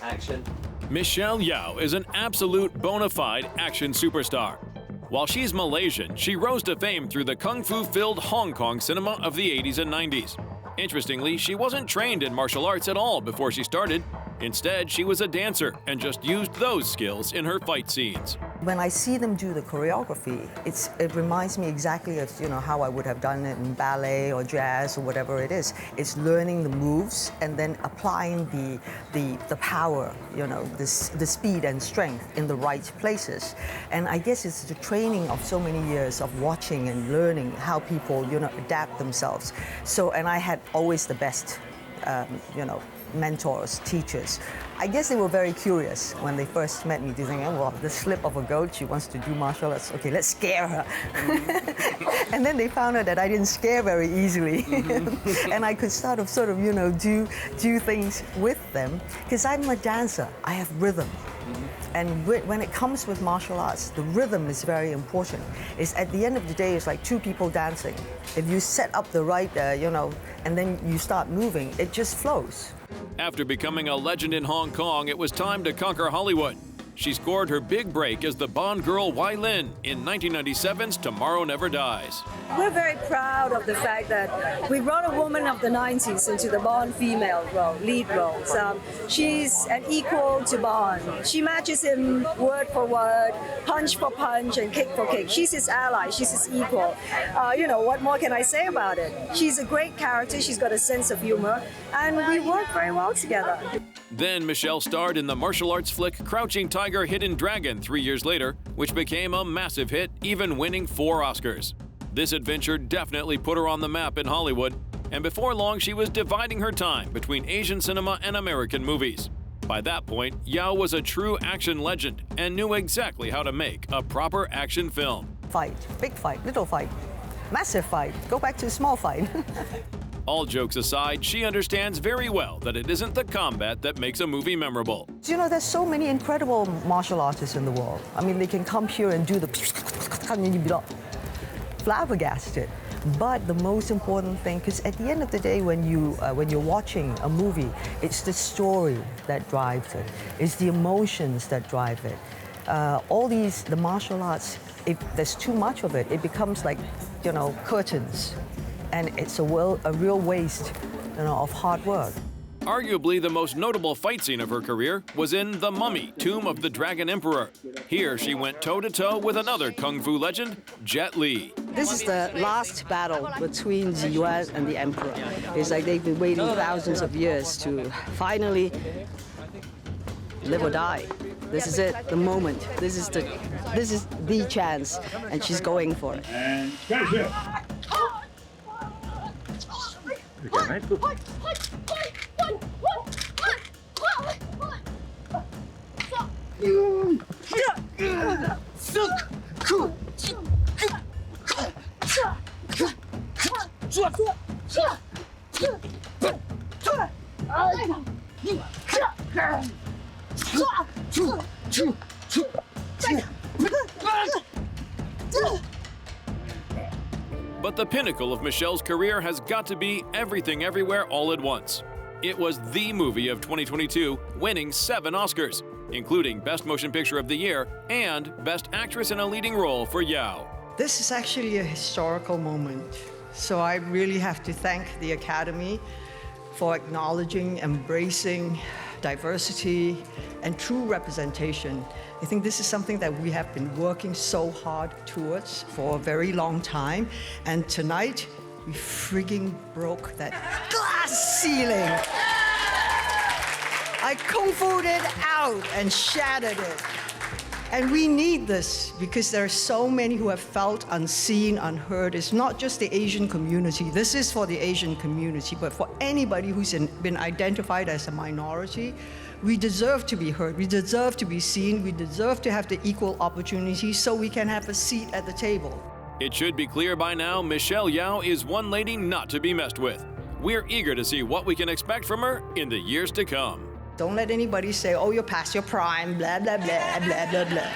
Action. Michelle Yeoh is an absolute bona fide action superstar. While she's Malaysian, she rose to fame through the kung fu-filled Hong Kong cinema of the 80s and 90s. Interestingly, she wasn't trained in martial arts at all before she started. Instead, she was a dancer and just used those skills in her fight scenes. When I see them do the choreography, it reminds me exactly of how I would have done it in ballet or jazz or whatever it is. It's learning the moves and then applying the power, the speed and strength in the right places. And I guess it's the training of so many years of watching and learning how people adapt themselves. So, and I had always the best, mentors, teachers. I guess they were very curious when they first met me. They think, oh, well, the slip of a goat, she wants to do martial arts. Okay, let's scare her. And then they found out that I didn't scare very easily. And I could sort of do things with them. Because I'm a dancer, I have rhythm. And when it comes with martial arts, the rhythm is very important. It's at the end of the day, it's like two people dancing. If you set up the right, and then you start moving, it just flows. After becoming a legend in Hong Kong, it was time to conquer Hollywood. She scored her big break as the Bond girl Wai Lin in 1997's Tomorrow Never Dies. We're very proud of the fact that we brought a woman of the 90s into the Bond female role, lead roles. She's an equal to Bond. She matches him word for word, punch for punch, and kick for kick. She's his ally, she's his equal. What more can I say about it? She's a great character, she's got a sense of humor, and we work very well together. Then Michelle starred in the martial arts flick Crouching Tiger, Hidden Dragon 3 years later, which became a massive hit, even winning 4 Oscars. This adventure definitely put her on the map in Hollywood, and before long she was dividing her time between Asian cinema and American movies. By that point, Yeoh was a true action legend and knew exactly how to make a proper action film. Fight, big fight, little fight, massive fight, go back to small fight. All jokes aside, she understands very well that it isn't the combat that makes a movie memorable. There's so many incredible martial artists in the world. I mean, they can come here and do the flabbergasted. But the most important thing, because at the end of the day, when you're watching a movie, it's the story that drives it. It's the emotions that drive it. The martial arts, if there's too much of it, it becomes like, curtains. And it's a real waste, of hard work. Arguably the most notable fight scene of her career was in The Mummy, Tomb of the Dragon Emperor. Here she went toe-to-toe with another kung fu legend, Jet Li. This is the last battle between Yeoh and the Emperor. It's like they've been waiting thousands of years to finally live or die. This is it, the moment. This is the chance, and she's going for it. And finish it. But the pinnacle of Michelle's career has got to be Everything Everywhere All at Once. It was the movie of 2022, winning 7 Oscars, including Best Motion Picture of the Year and Best Actress in a Leading Role for Yeoh. This is actually a historical moment. So I really have to thank the Academy for acknowledging, embracing diversity and true representation. I think this is something that we have been working so hard towards for a very long time. And tonight, we frigging broke that glass ceiling. I kung fu'd it out and shattered it. And we need this because there are so many who have felt unseen, unheard. It's not just the Asian community. This is for the Asian community, but for anybody who's been identified as a minority, we deserve to be heard. We deserve to be seen. We deserve to have the equal opportunity so we can have a seat at the table. It should be clear by now, Michelle Yeoh is one lady not to be messed with. We're eager to see what we can expect from her in the years to come. Don't let anybody say, oh, you're past your prime, blah, blah, blah, blah, blah, blah.